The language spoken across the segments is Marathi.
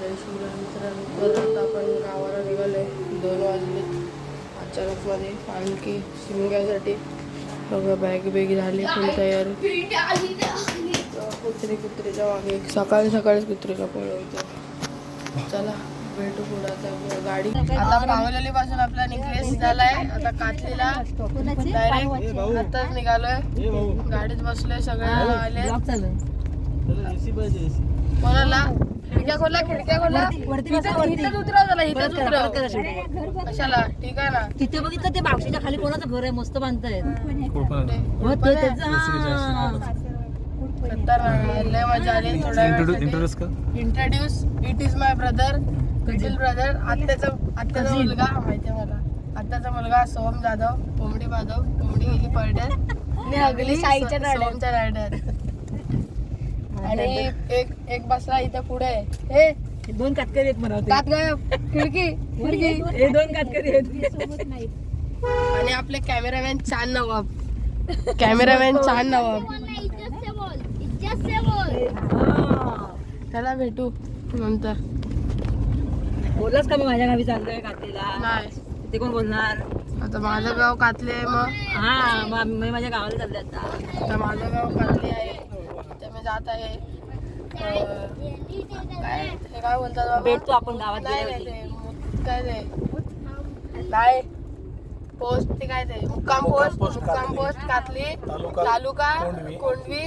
जय शिवराम मित्रांनो, परत आपण गावाला निघालोय. 2 वाजले अचानकमध्ये पालखी शिमग्यासाठी. बघा बॅग झाली फुल तयारी. कुत्रीच्या मागे सकाळीच कुत्रीला पळवतो. चला भेटू पुढे आता गाडी. आता पावलेली पासून आपला नेकलेस झालाय. आता कातलीला डायरेक्ट आताच निघालोय. गाडीत बसलोय, सगळे आले. कोणाला खिडक्या खोला इथंच उतराव. कशाला? ठीक आहे ना. तिथे बघितलं ते बावशीच्या खाली कोणाचं घर आहे, मस्त बांधतायत. लय मजा आली. Introduce it is my brother, little brother. आत्याचा मुलगा माहितीये मला. आत्याचा मुलगा सोहम जाधव, कोंबडी गेली पळड्यात. साईच्या रायडर. आणि एक बसला इथे पुढे. हे 2 कातकरी आहेत म्हणा. कात गायब. खिडकी हे 2 कातकरी आहेत. आणि आपले कॅमेरामॅन चांद नवाब. त्याला भेटू नंतर. बोललाच का मी माझ्या गावी चाललोय कातलीला? नाही, ते कोण बोलणार? आता माझं गाव कातले आहे. मग मी माझ्या गावाला चालले आता. माझं गाव कातली आहे. तर मी जात आहे. काय बोलतात बाबा? भेटतो आपण गावात. काय पोस्ट ते काय ते मुक्काम पोस्ट कातली, तालुका कोंढवी,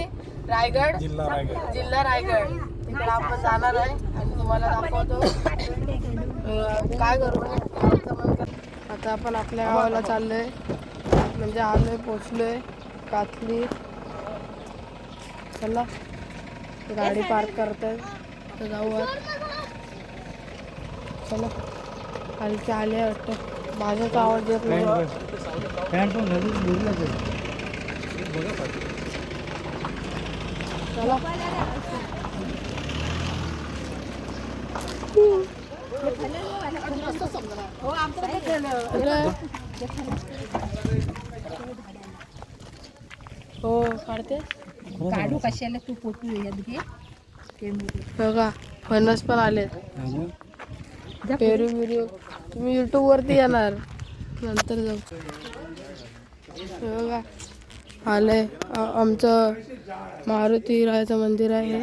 रायगड, जिल्हा रायगड. तिकडे आपण जाणार आहे आणि तुम्हाला दाखवतो. काय करू आता आपण आपल्या गावाला चाललोय. म्हणजे आलोय, पोचलोय कातली. चला गाडी पार्क करताय तर जाऊ. चला हलके आले वाटतं. माझ्याचा आवाज येत नाही. चला हो काढते. काढू कशाला तू फोटो बघा फणस पण आले. पेरू तुम्ही युट्यूब वरती येणार नंतर जाऊ. बघा आलंय आमचं मारुती रायाचं मंदिर आहे.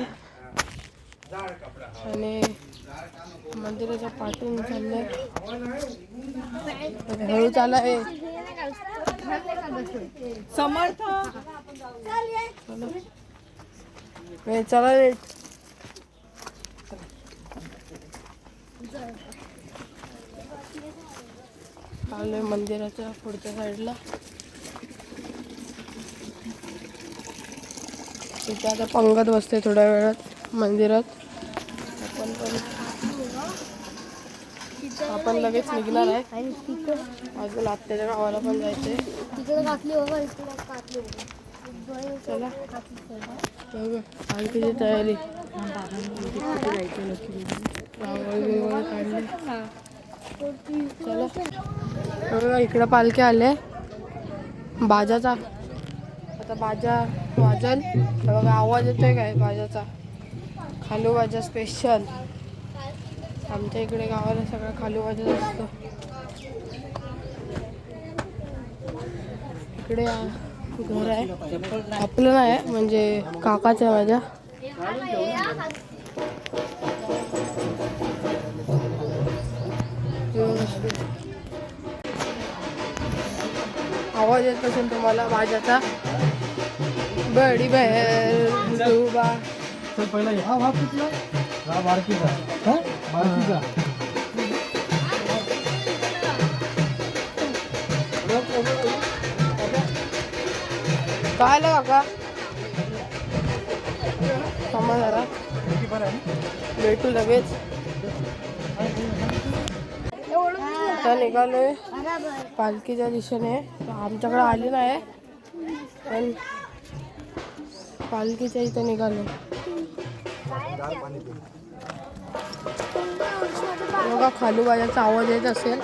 आणि मंदिराच्या पाठून चाललंय. हळू चाला आहे. समर्थ चला रे. आलोय मंदिराच्या पुढच्या साईडला. तिथे आता पंगत बसते थोड्या वेळात मंदिरात. आपण लगेच निघणार आहे. अजून आत्याच्या गावाला पण जायचंय. चला आणखीची तयारी. चला इकडं पालखी आले. बाजाचा आता बाजा वाजल. बघा आवाज येतोय काय बाजाचा? खालू बाजा स्पेशल. आमच्या इकडे गावाला सगळं खालू बाजा असतो. इकडे घर आहे आपलं नाही, म्हणजे काकाचं आहे माझ्या. आवाज येत असेल तुम्हाला बाजाचा. बडी बहर पहिला हा भाग कुठला? हा बारकीचा. काय आलं काका? थांबा जरा भेटू लगेच. आता निघालोय पालखीच्या दिशेने. आमच्याकडे आली नाही पण पालखीच्या इथे निघालो. बघा खालू बाजाचा आवाज येत असेल.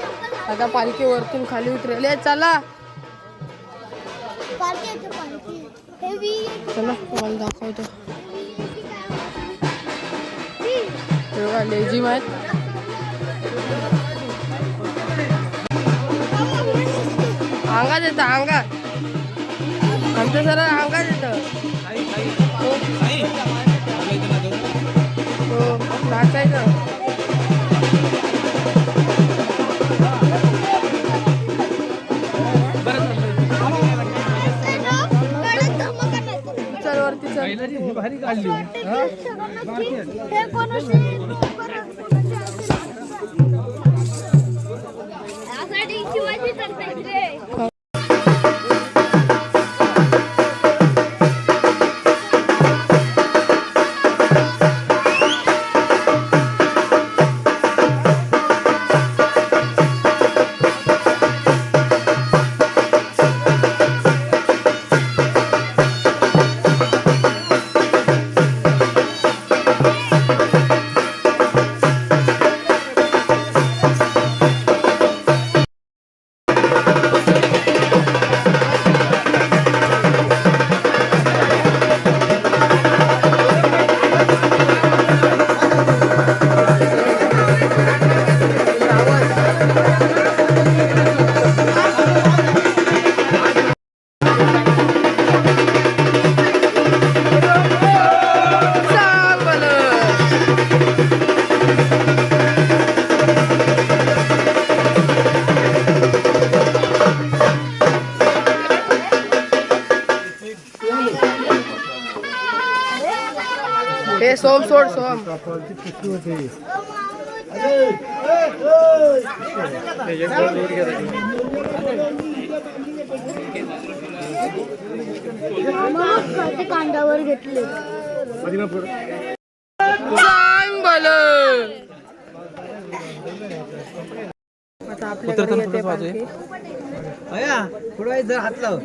आता पालखी वरतून खाली उतरेल. चला चला तुम्हाला दाखवतो. लेझिम आहेत. अंगात येतं अंगात आमचं सर अंगात येतं. हो नाचायचं. चल वरती चल. भारी काढली. हे सोम सोड सोम. कांदावर घेतले. आता आपल्याकडे येते पालखी. हात लाव.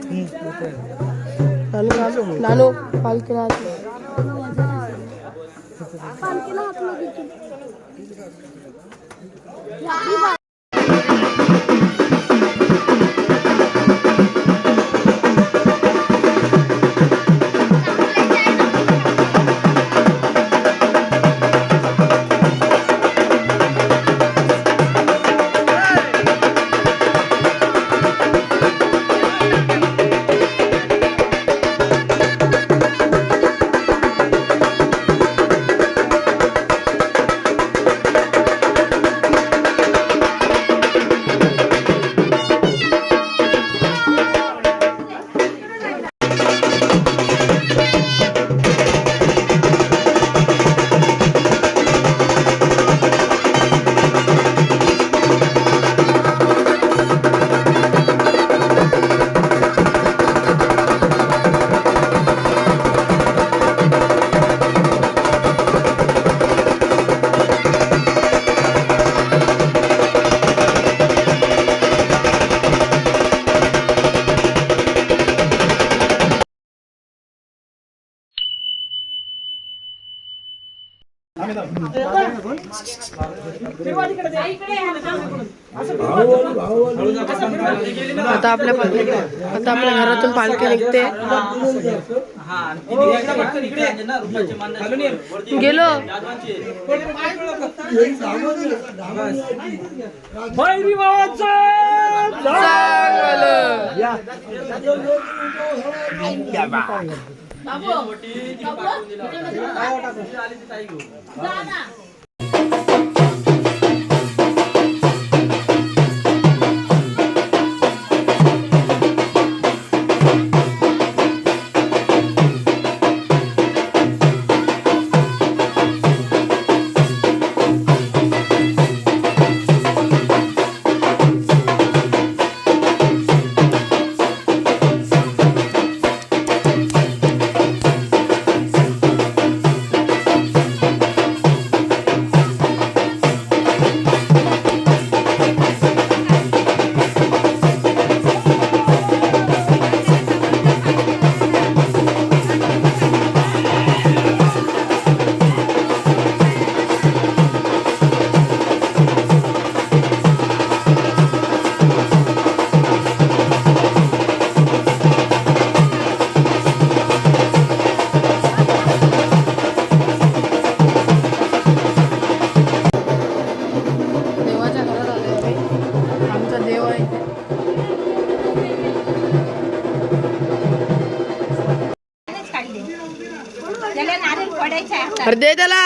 नानू पालखीला हात लाव. पालखीला हात लाव. आता आपल्या घरातून पालखी निघते. गेलो अरे दे त्याला.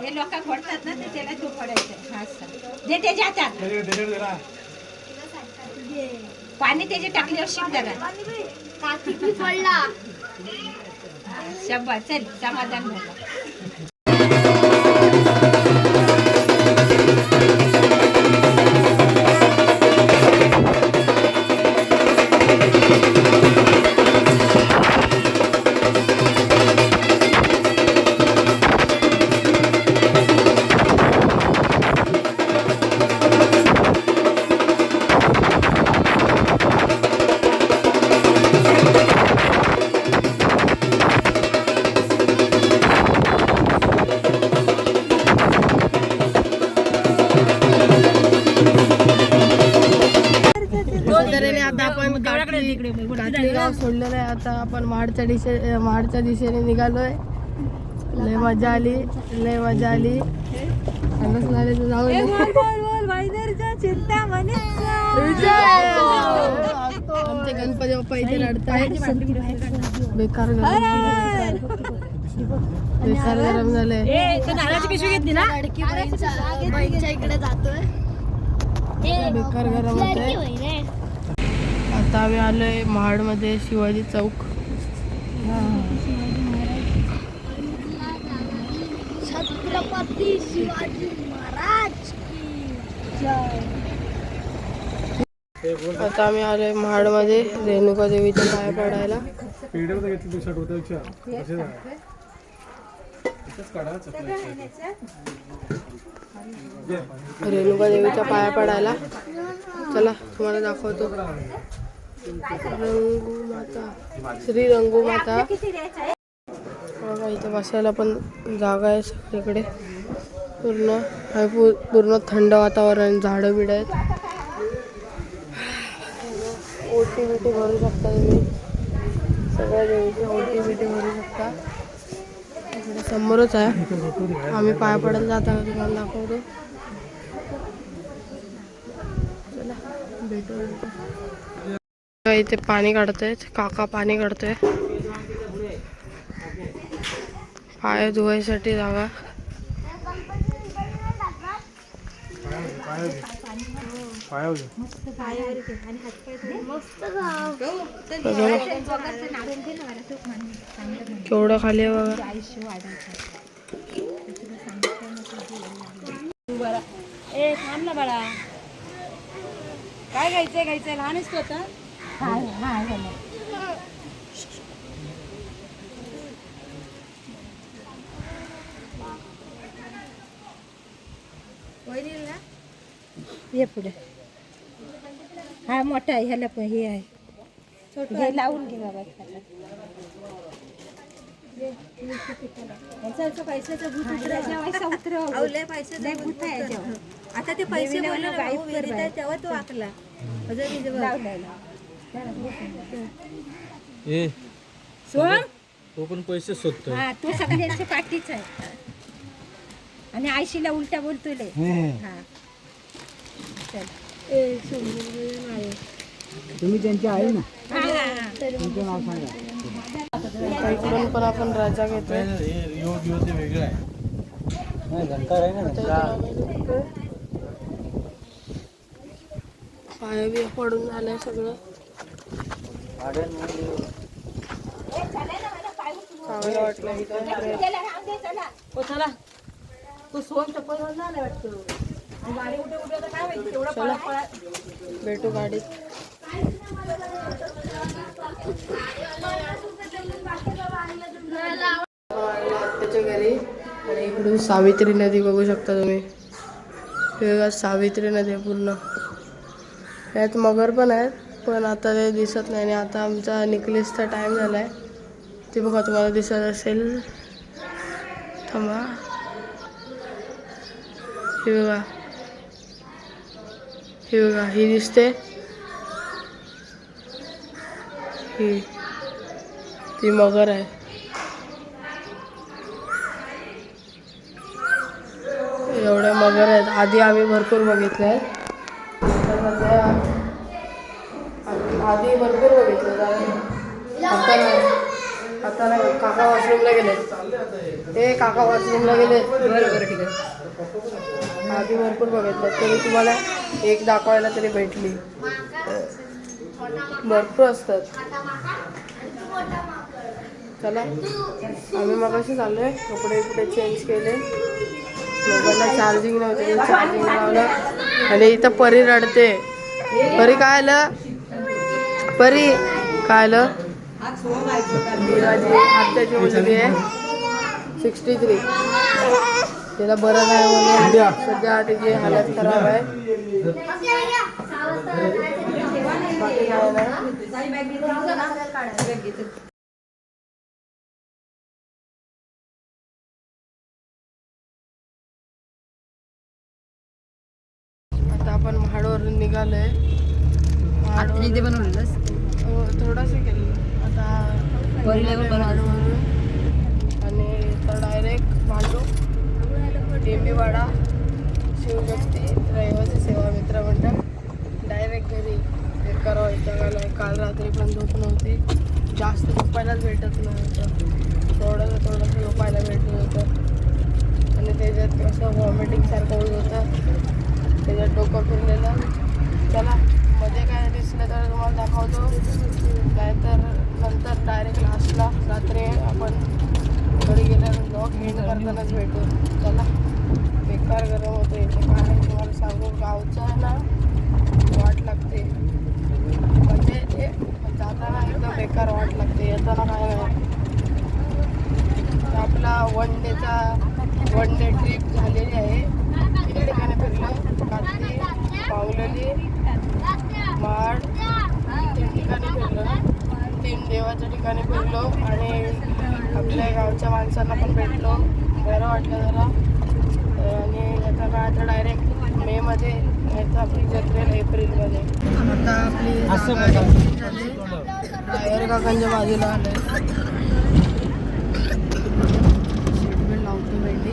हे लोक फोडतात ना ते त्याला तू फोडायचं असं दे त्याच्या हातात पाणी त्याचे टाकल्यावर शिक जरा काकी पडला. शब्बा चल समाधान झालं. आता आपण काटली गाव सोडलेलं आहे. आता आपण महाडच्या दिशेने निघालोय. लय मजा आली. जाऊ आमचे गणपती बाप्पा इथे रडतायत. बेकार गरम झाले. नारळाची पिशवी घेतली ना बहिणीच्या इकडे जातोय. बेकार गरम होतंय. आता आम्ही आलोय महाडमध्ये शिवाजी चौक. छत्रपती शिवाजी महाराज की जय. आता आम्ही आलोय महाडमध्ये रेणुका देवीच्या पाया पडायला. रेणुका देवीच्या पाया पडायला. चला तुम्हाला दाखवतो. रंगूमाता श्री रंगूमाता. बघा इथे बसायला पण जागा आहे सगळीकडे. पूर्ण थंड वातावरण, झाडं बिडं आहेत. ओटी बिटी भरू शकता तुम्ही. सगळ्या देवीची ओटी बिटी भरू शकता. इकडे समोरच आहे. आम्ही पाया पडायला जाता तुम्हाला दाखवतो. चला भेटू. इथे पाणी काढतायत काका. पाणी काढतोय. पाय धुवायसाठी जागा. केवढं खाली आहे बघा. ए थांब ना बाळा. काय घ्यायचंय लहानच तू आता. ये पुढे. हा मोठा आहे. ह्याला पण हे आहे. हे लावून घे बाबा. पैशाचं भूत आता ते पैसे तेव्हा तो आकला. तो पण पैसे शोधतोय. हा तो सगळ्यांच्या पाठीच आहे. आणि आयशीला उलटा बोलतोय. हा चल. तुम्ही त्यांची आहे ना. तुमचं नाव सांगा. इकडून पण आपण राजा घेतोय. वेगळं आहे. घंटा आहे ना. पाय बी पडून झालंय सगळं. चांगलं वाटलं चला. तू सोम चप्पल झाला वाटतं. गाडी कुठे कुठे काय माहिती. तेवढा भेटू गाडीत. आत्याच्या घरी. आणि इकडून सावित्री नदी बघू शकता तुम्ही. हे सावित्री नदी पूर्ण. यात मगर पण आहेत पण आता ते दिसत नाही. आणि आता आमचा निकलेसचा टाइम झालाय. ते बघा तुम्हाला दिसत असेल. थांबा. हे बघा ही दिसते. ही ती मगर आहे. एवढ्या मगर आहेत. आधी आम्ही भरपूर बघितले आहेत. आधी भरपूर बघितले आता नाही. आता ना काका वॉशरूमला गेले. ते काका वॉशरूमला गेले. बरं ठीक आहे. आधी भरपूर बघितलं तरी तुम्हाला एक दाखवायला तरी भेटली. भरपूर असतात. चला आम्ही मगाशी चाललोय. कपडे कुठे चेंज केले. मोबाईलला चार्जिंग नव्हते, चार्जिंग लावलं. आणि इथं परी रडते. परी काय आलं? परी काय आलं? माझी आत्याची मुलगी आहे 63. तिला बरं नाही म्हणून सध्या तिची हालत खराब आहे. बाकी काय नाही. आता आपण महाडवरून निघालोय. इथे बनवलेलंस थोडंसं केलं आता महाडवरून आणि तर डायरेक्ट भांडू टेंबीवाडा शिवशक्ती रहिवासी सेवा मित्र मंडळ डायरेक्ट घरी. बेकार व्हायचं का नाही. काल रात्री पण झोप नव्हती. जास्त झोपायलाच भेटत नव्हतं. थोडंसं झोपायला भेटत होतं. आणि त्याच्यात कसं व्हॉमिटिंगसारखं होत होतं. त्याच्यात डोकं फिरलेलं. चला मध्ये काय दिसलं तर तुम्हाला दाखवतो. नाहीतर नंतर डायरेक्ट लास्टला रात्री आपण घरी गेल्यावर ब्लॉग एंड करतानाच भेटू. चला बेकार गरम होतं इथे. कारण तुम्हाला सांगू गावचं ना वाट लागते. म्हणजे ते जाताना एकदम बेकार वाट लागते. येताना काय नाही. आपला वन डे ट्रिप झालेली आहे. 3 ठिकाणी फिरलो. कात्री, पावलेली, माड 3 ठिकाणी फिरलो ना. 3 देवाच्या ठिकाणी फिरलो आणि आपल्या गावच्या माणसांना पण भेटलो. बरं वाटलं जरा. आणि आता काय आता डायरेक्ट मेमध्ये यायचं आपली जत्रेला एप्रिलमध्ये. आता आपली ड्रायव्हर काकांच्या बाजूला आलं आहे. सीटबेल्ट लावतो भेंडी.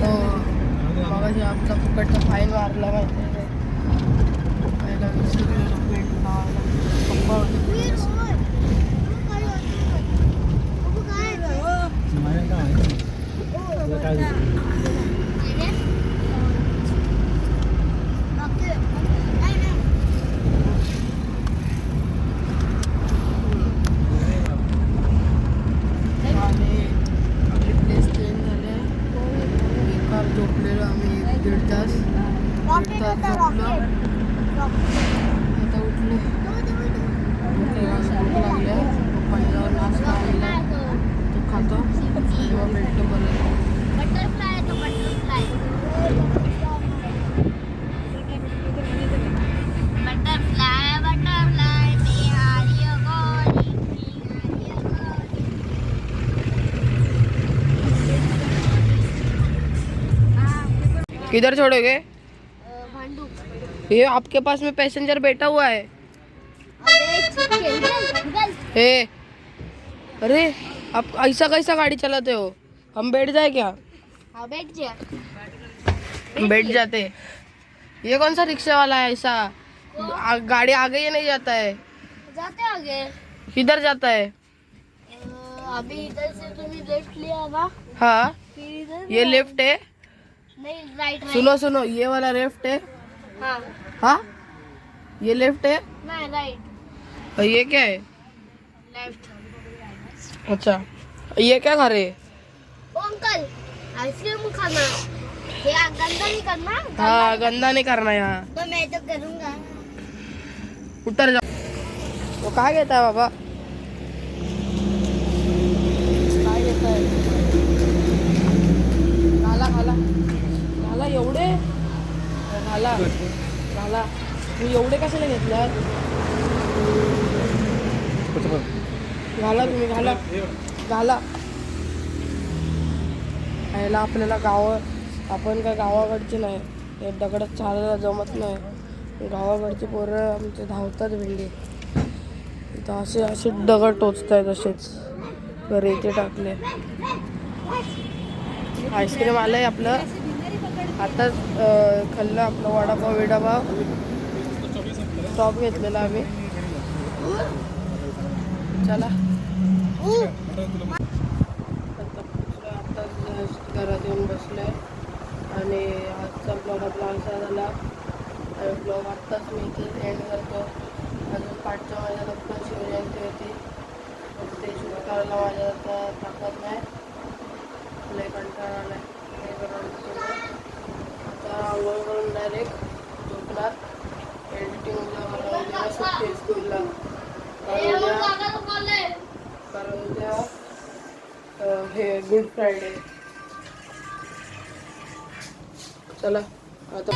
हो मग आमचा फुकटचा फाईन मारला माहिती आहे. पहिला 20 रुपये बेल्ट लावायला पप्पा होते. आपली प्लेस चेंज झाले. बेकार झोपलेलो आम्ही 1-1.5 तास. 1 तास झोपलो. आता उठलो. भूक लागल्या. पप्पाने जाऊन नाश्ता आणला तो खातो किंवा भेटतो परत. बटरफ्लाय तो बटरफ्लाय बिहारी गोरी किधर छोड़ोगे? भांडू. ये आपके पास में पैसेंजर बैठा हुआ है. हे अरे आप ऐसा कैसा गाड़ी चलाते हो? हम बैठ जाए क्या? हाँ बैठ जा. बैठ जाते. ये कौन सा रिक्शा वाला है ऐसा? गाड़ी आगे ही नहीं जाता है. जाते आगे. किधर जाता है? अभी इधर से तुम्हें लेफ्ट लिया ना. हाँ फिर इधर ये लेफ्ट है. नहीं राइट. सुनो ये वाला लेफ्ट है. हाँ हाँ ये लेफ्ट है. नहीं राइट. और ये क्या है? लेफ्ट. अच्छा ये क्या खा रहे हैं? ओ अंकल आइसक्रीम खाना. ये गंदा नहीं करना. हाँ गंदा नहीं करना यहाँ. तो मैं तो करूँगा. उतर जाओ. तो काय घेता बाबा? काय घेताय? घाला एवढे घाला. मी एवढे कशाला घेतलात? घाला तुम्ही घाला. यायला आपल्याला आपण काय गावाकडचे नाही. ते दगडात चालायला जमत नाही. गावाकडचे पोरं आमचे धावतात भेंडी. इथं असे दगड टोचतायत असेच. घरी इथे टाकले. आईस्क्रीम आलंय आपलं. आताच खाल्लं आपलं वडापाव स्टॉप घेतलेला आम्ही. चला आत्ताच घरात येऊन बसलोय आणि आजचा ब्लॉग आपला असा झाला. आणि ब्लॉग आत्ताच मी इथे एंड करतो. अजून पाठच्या माझ्या पण शिवजयंती होती, ते शूट करायला माझ्या आता ताकद नाही, लय कंटाळा आलाय. आता आंघोळ करून डायरेक्ट झोपणार. एडिटिंगला मला उद्या सुट्टी स्कूलला, कारण उद्या हे गुड फ्रायडे. चला आता